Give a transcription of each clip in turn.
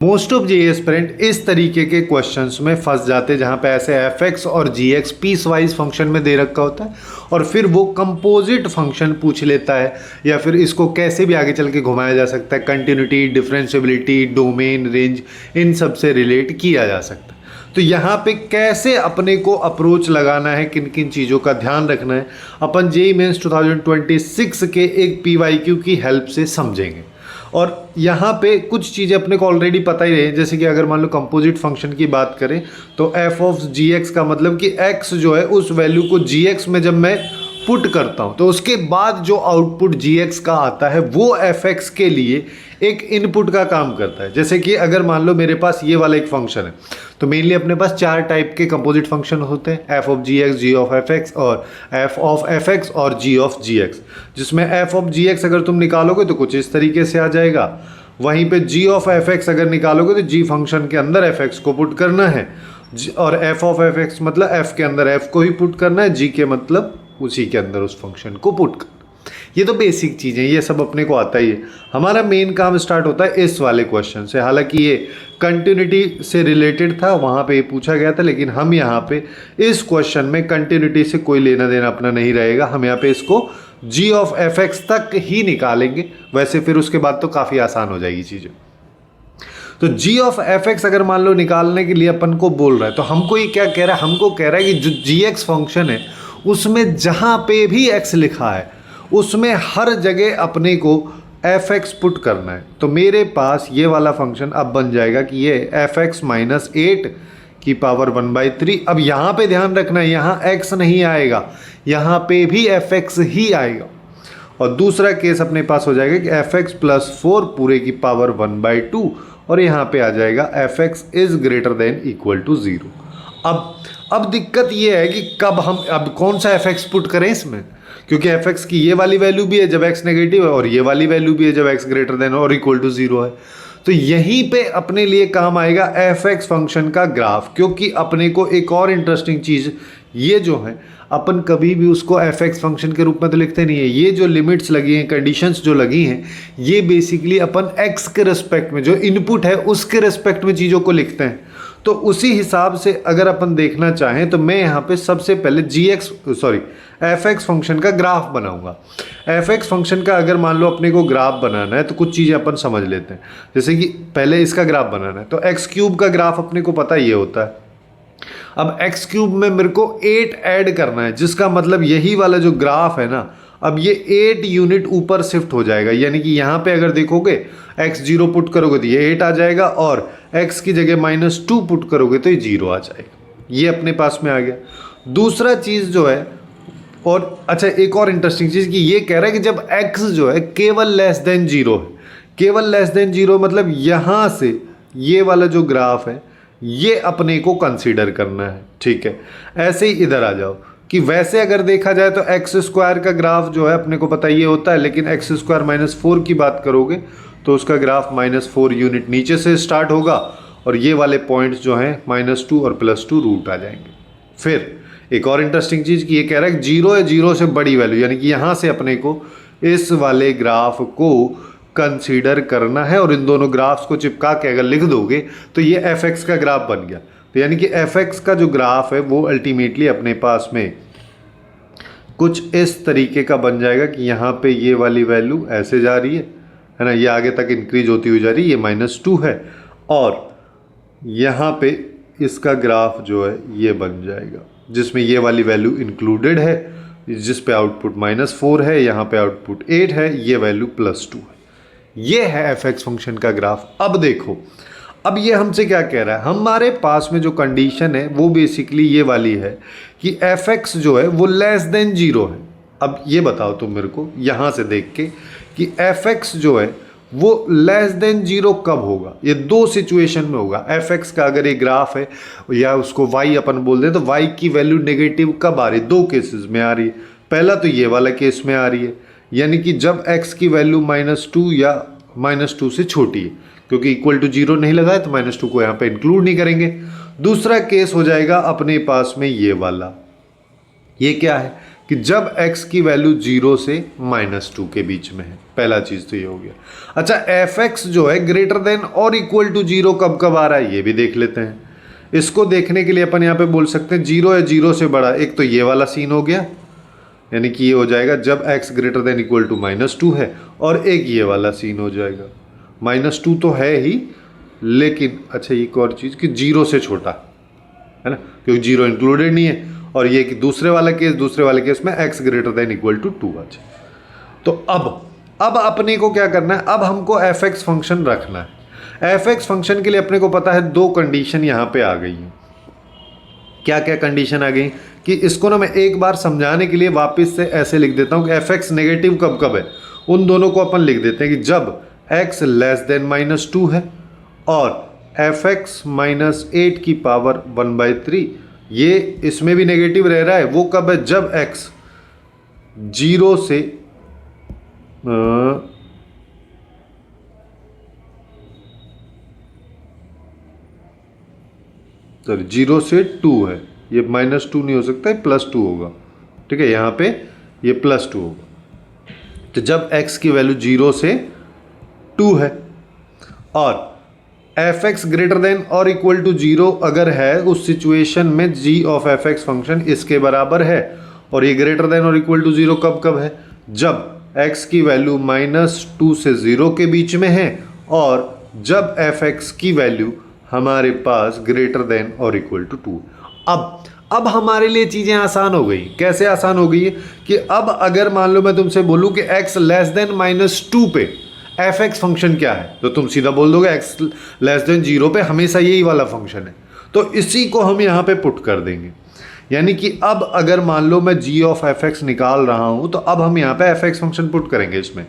Most of ji aspirant इस तरीके के क्वेश्चंस में फंस जाते हैं जहां पे ऐसे एफ एक्स और जी एक्स पीस वाइज फंक्शन में दे रखा होता है और फिर वो कंपोजिट फंक्शन पूछ लेता है, या फिर इसको कैसे भी आगे चल के घुमाया जा सकता है, कंटिन्यूटी, डिफरेंशिएबिलिटी, डोमेन, रेंज, इन सब से रिलेट किया जा सकता है। तो यहाँ पे कैसे अपने को अप्रोच लगाना है, किन किन चीज़ों का ध्यान रखना है, अपन जेईई मेंस 2026 के एक पीवाईक्यू की हेल्प से समझेंगे। और यहाँ पे कुछ चीज़ें अपने को ऑलरेडी पता ही है, जैसे कि अगर मान लो कंपोजिट फंक्शन की बात करें तो एफ ऑफ जी एक्स का मतलब कि एक्स जो है उस वैल्यू को जी एक्स में जब मैं पुट करता हूँ तो उसके बाद जो आउटपुट जी एक्स का आता है वो एफ एक्स के लिए एक इनपुट का काम करता है। जैसे कि अगर मान लो मेरे पास ये वाला एक फंक्शन है तो मेनली अपने पास चार टाइप के कंपोजिट फंक्शन होते हैं, F of G X, G of F X और एफ ऑफ एफ एक्स और जी ऑफ जी एक्स, जिसमें एफ ऑफ जी एक्स अगर तुम निकालोगे तो कुछ इस तरीके से आ जाएगा। वहीं पे जी ऑफ एफ एक्स अगर निकालोगे तो जी फंक्शन के अंदर एफ एक्स को पुट करना है, और एफ ऑफ एफ एक्स मतलब एफ के अंदर एफ को ही पुट करना है, जी के मतलब उसी के अंदर उस फंक्शन को पुट करना। ये तो बेसिक चीज़ें, ये सब अपने को आता ही है। हमारा मेन काम स्टार्ट होता है इस वाले क्वेश्चन से। हालांकि ये कंटिन्यूटी से रिलेटेड था, वहाँ पे ये पूछा गया था, लेकिन हम यहाँ पे इस क्वेश्चन में कंटिन्यूटी से कोई लेना देना अपना नहीं रहेगा। हम यहाँ पे इसको जी ऑफ एफ एक्स तक ही निकालेंगे, वैसे फिर उसके बाद तो काफ़ी आसान हो जाएगी चीज़ें। तो जी ऑफ एफ एक्स अगर मान लो निकालने के लिए अपन को बोल रहा है तो हमको ये क्या कह रहा है, हमको कह रहा है कि जो जी एक्स फंक्शन है उसमें जहाँ पे भी एक्स लिखा है उसमें हर जगह अपने को एफ एक्स पुट करना है। तो मेरे पास ये वाला फंक्शन अब बन जाएगा कि ये एफ एक्स माइनस 8 की पावर 1/3। अब यहाँ पे ध्यान रखना है, यहाँ एक्स नहीं आएगा, यहाँ पे भी एफ एक्स ही आएगा। और दूसरा केस अपने पास हो जाएगा कि एफ एक्स प्लस 4 पूरे की पावर 1/2, और यहाँ पे आ जाएगा F X is greater than equal to 0। अब दिक्कत ये है कि कब हम अब कौन सा एफ एक्स पुट करें इसमें, क्योंकि एफ एक्स की ये वाली वैल्यू भी है जब एक्स नेगेटिव है और ये वाली वैल्यू भी है जब एक्स ग्रेटर देन और इक्वल टू 0 है। तो यहीं पे अपने लिए काम आएगा एफ एक्स फंक्शन का ग्राफ, क्योंकि अपने को एक और इंटरेस्टिंग चीज़ ये जो है, अपन कभी भी उसको एफ एक्स फंक्शन के रूप में तो लिखते नहीं है। ये जो लिमिट्स लगी हैं, कंडीशंस जो लगी हैं, ये बेसिकली अपन एक्स के रिस्पेक्ट में जो इनपुट है उसके रिस्पेक्ट में चीज़ों को लिखते हैं। तो उसी हिसाब से अगर अपन देखना चाहें तो मैं यहाँ पे सबसे पहले एफ एक्स फंक्शन का ग्राफ बनाऊंगा। एफ एक्स फंक्शन का अगर मान लो अपने को ग्राफ बनाना है तो कुछ चीज़ें अपन समझ लेते हैं। जैसे कि पहले इसका ग्राफ बनाना है तो एक्स क्यूब का ग्राफ अपने को पता ये होता है। अब एक्स क्यूब में मेरे को 8 ऐड करना है, जिसका मतलब यही वाला जो ग्राफ है ना, अब ये 8 यूनिट ऊपर शिफ्ट हो जाएगा। यानी कि यहाँ पे अगर देखोगे x0 पुट करोगे तो ये 8 आ जाएगा, और x की जगह -2 पुट करोगे तो ये 0 आ जाएगा। ये अपने पास में आ गया। दूसरा चीज़ जो है, और अच्छा एक और इंटरेस्टिंग चीज़ कि ये कह रहा है कि जब x जो है केवल लेस देन 0 है, केवल लेस देन 0 मतलब यहाँ से ये वाला जो ग्राफ है ये अपने को कंसीडर करना है। ठीक है, ऐसे ही इधर आ जाओ कि वैसे अगर देखा जाए तो एक्स स्क्वायर का ग्राफ जो है अपने को पता ये होता है, लेकिन एक्स स्क्वायर -4 की बात करोगे तो उसका ग्राफ -4 यूनिट नीचे से स्टार्ट होगा, और ये वाले पॉइंट्स जो हैं -2 और +2 रूट आ जाएंगे। फिर एक और इंटरेस्टिंग चीज़ कि ये कह रहा है 0 है, 0 से बड़ी वैल्यू, यानी कि यहाँ से अपने को इस वाले ग्राफ को कंसीडर करना है, और इन दोनों ग्राफ्स को चिपका के अगर लिख दोगे तो ये एफ एक्स का ग्राफ बन गया। तो यानी कि एफ एक्स का जो ग्राफ है वो अल्टीमेटली अपने पास में कुछ इस तरीके का बन जाएगा कि यहाँ पे ये वाली वैल्यू ऐसे जा रही है ना, ये आगे तक इंक्रीज होती हुई जा रही है, ये -2 है, और यहाँ पे इसका ग्राफ जो है ये बन जाएगा जिसमें ये वाली वैल्यू इंक्लूडेड है, जिस पे आउटपुट -4 है, यहाँ पे आउटपुट 8 है, ये वैल्यू +2 है। ये है एफ एक्स फंक्शन का ग्राफ। अब देखो, अब ये हमसे क्या कह रहा है, हमारे पास में जो कंडीशन है वो बेसिकली ये वाली है कि एफ एक्स जो है वो लेस देन 0 है। अब ये बताओ तुम मेरे को यहाँ से देख के कि एफ एक्स जो है वो लेस देन 0 कब होगा। ये दो सिचुएशन में होगा। एफ एक्स का अगर ये ग्राफ है या उसको वाई अपन बोल दें तो वाई की वैल्यू नेगेटिव कब आ रही है, दो केसेस में आ रही है। पहला तो ये वाला केस में आ रही है, यानी कि जब x की वैल्यू -2 या -2 से छोटी है, क्योंकि इक्वल टू 0 नहीं लगा है तो -2 को यहाँ पे इंक्लूड नहीं करेंगे। दूसरा केस हो जाएगा अपने पास में ये वाला, ये क्या है कि जब x की वैल्यू 0 से -2 के बीच में है। पहला चीज तो ये हो गया। अच्छा, fx जो है ग्रेटर देन और इक्वल टू 0 कब कब आ रहा है ये भी देख लेते हैं। इसको देखने के लिए अपन यहाँ पे बोल सकते हैं 0 या 0 से बड़ा। एक तो ये वाला सीन हो गया, यानी कि ये हो जाएगा जब x greater than equal to -2 है, और एक ये वाला सीन हो जाएगा। -2 तो है ही, लेकिन अच्छा एक और चीज़ कि 0 से छोटा है ना, क्योंकि 0 इंक्लूडेड नहीं है। और ये कि दूसरे वाले केस में x greater than equal to 2 आ जाए। तो अब अपने को क्या करना है, अब हमको fx फंक्शन रखना है। fx फंक्शन के लिए अपने को पता है दो कंडीशन यहाँ पे आ गई हैं। क्या क्या कंडीशन आ गई कि इसको ना मैं एक बार समझाने के लिए वापस से ऐसे लिख देता हूँ कि fx नेगेटिव कब कब है। उन दोनों को अपन लिख देते हैं कि जब x लेस देन -2 है और fx -8 की पावर 1/3, ये इसमें भी नेगेटिव रह रहा है। वो कब है, जब x 0 से सॉरी 0 से 2 है। ये -2 नहीं हो सकता, है +2 होगा। ठीक है, यहाँ पे ये +2 होगा। तो जब x की वैल्यू 0 से 2 है और fx ग्रेटर देन और इक्वल टू 0 अगर है, उस सिचुएशन में g ऑफ fx फंक्शन इसके बराबर है। और ये ग्रेटर देन और इक्वल टू 0 कब कब है, जब x की वैल्यू -2 से 0 के बीच में है और जब fx की वैल्यू हमारे पास ग्रेटर देन और इक्वल टू 2। अब हमारे लिए चीज़ें आसान हो गई। कैसे आसान हो गई है कि अब अगर मान लो मैं तुमसे बोलूँ कि x लेस देन -2 पे fx फंक्शन क्या है, तो तुम सीधा बोल दोगे x लेस देन 0 पे हमेशा यही वाला फंक्शन है। तो इसी को हम यहाँ पे पुट कर देंगे। यानी कि अब अगर मान लो मैं g ऑफ fx निकाल रहा हूँ, तो अब हम यहाँ पे fx फंक्शन पुट करेंगे इसमें।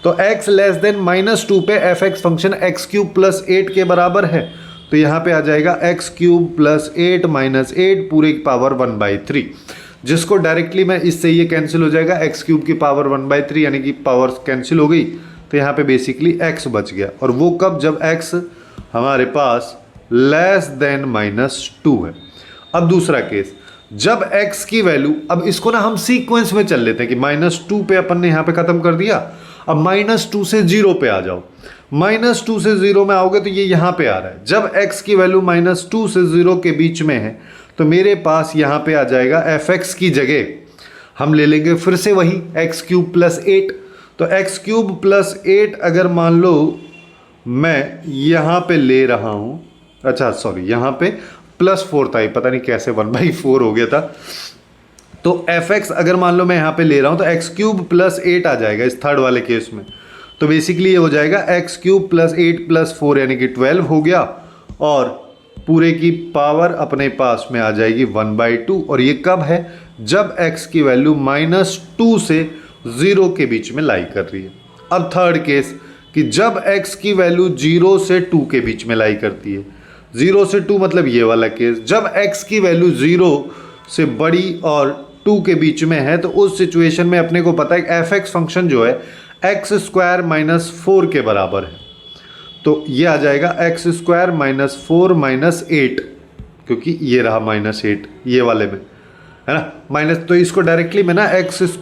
तो x लेस देन -2 पे fx फंक्शन x³ + 8 के बराबर है। तो यहाँ पे आ जाएगा x³ + 8 - 8 पूरे की पावर 1/3, जिसको डायरेक्टली मैं इससे ये कैंसिल हो जाएगा, x³ की पावर 1/3 यानी कि पावर कैंसिल हो गई। तो यहाँ पे बेसिकली x बच गया। और वो कब, जब x हमारे पास लेस देन -2 है। अब दूसरा केस, जब x की वैल्यू, अब इसको ना हम सीक्वेंस में चल लेते हैं कि -2 पे अपन ने यहाँ पे खत्म कर दिया। अब -2 से 0 पे आ जाओ। -2 से 0 में आओगे तो ये यहाँ पे आ रहा है। जब x की वैल्यू -2 से 0 के बीच में है, तो मेरे पास यहाँ पे आ जाएगा fx की जगह हम ले लेंगे फिर से वही x³ + 8। तो x³ + 8 अगर मान लो मैं यहाँ पे ले रहा हूँ, अच्छा सॉरी यहाँ पे +4 था, पता नहीं कैसे 1/4 हो गया था। तो fx अगर मान लो मैं यहाँ पे ले रहा हूँ तो x³ + 8 आ जाएगा इस थर्ड वाले केस में। तो बेसिकली ये हो जाएगा x³ + 8 + 4 यानी कि 12 हो गया। और पूरे की पावर अपने पास में आ जाएगी 1/2। और ये कब है, जब x की वैल्यू -2 से 0 के बीच में लाई कर रही है। अब थर्ड केस कि जब x की वैल्यू 0 से 2 के बीच में लाई करती है। 0 से 2 मतलब ये वाला केस, जब x की वैल्यू 0 से बड़ी और 2 के बीच में है, तो उस सिचुएशन में अपने को पता है कि fx फंक्शन जो है x² - 4 के बराबर है। तो ये आ जाएगा x² - 4 - 8, क्योंकि ये रहा -8 ये वाले में है ना माइनस। तो इसको डायरेक्टली मैं ना x² -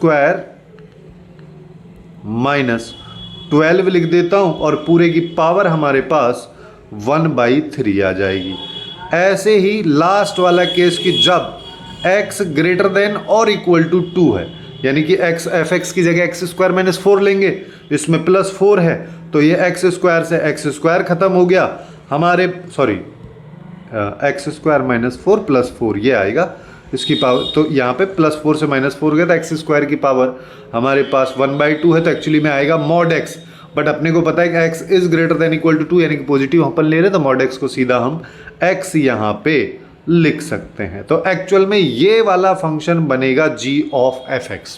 12 लिख देता हूं और पूरे की पावर हमारे पास 1/3 आ जाएगी। ऐसे ही लास्ट वाला केस कि जब x ग्रेटर देन और इक्वल टू 2 है, यानी कि fx की जगह x² - 4 लेंगे, इसमें +4 है तो ये x² से x² खत्म हो गया हमारे, सॉरी x² - 4 + 4 ये आएगा इसकी पावर। तो यहाँ पे +4 से -4 गया तो x² की पावर हमारे पास 1/2 है। तो एक्चुअली में आएगा mod x, बट अपने को पता है कि x is greater than equal to 2 यानी कि पॉजिटिव अपन ले रहे हैं, तो mod x को सीधा हम x यहाँ पे लिख सकते हैं। तो एक्चुअल में ये वाला फंक्शन बनेगा g ऑफ fx।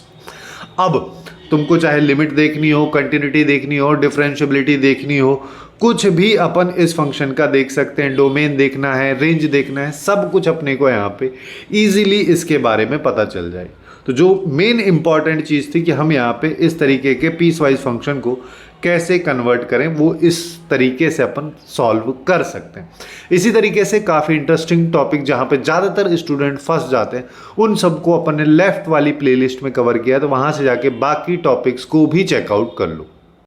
अब तुमको चाहे लिमिट देखनी हो, कंटिन्यूटी देखनी हो, डिफरेंशियबिलिटी देखनी हो, कुछ भी अपन इस फंक्शन का देख सकते हैं। डोमेन देखना है, रेंज देखना है, सब कुछ अपने को यहाँ पे इजीली इसके बारे में पता चल जाए। तो जो मेन इंपॉर्टेंट चीज़ थी कि हम यहाँ पे इस तरीके के पीस वाइज फंक्शन को कैसे कन्वर्ट करें वो इस तरीके से अपन सॉल्व कर सकते हैं। इसी तरीके से काफ़ी इंटरेस्टिंग टॉपिक जहाँ पे ज़्यादातर स्टूडेंट फंस जाते हैं उन सबको अपन ने लेफ्ट वाली प्लेलिस्ट में कवर किया, तो वहाँ से जाके बाकी टॉपिक्स को भी चेकआउट कर लो।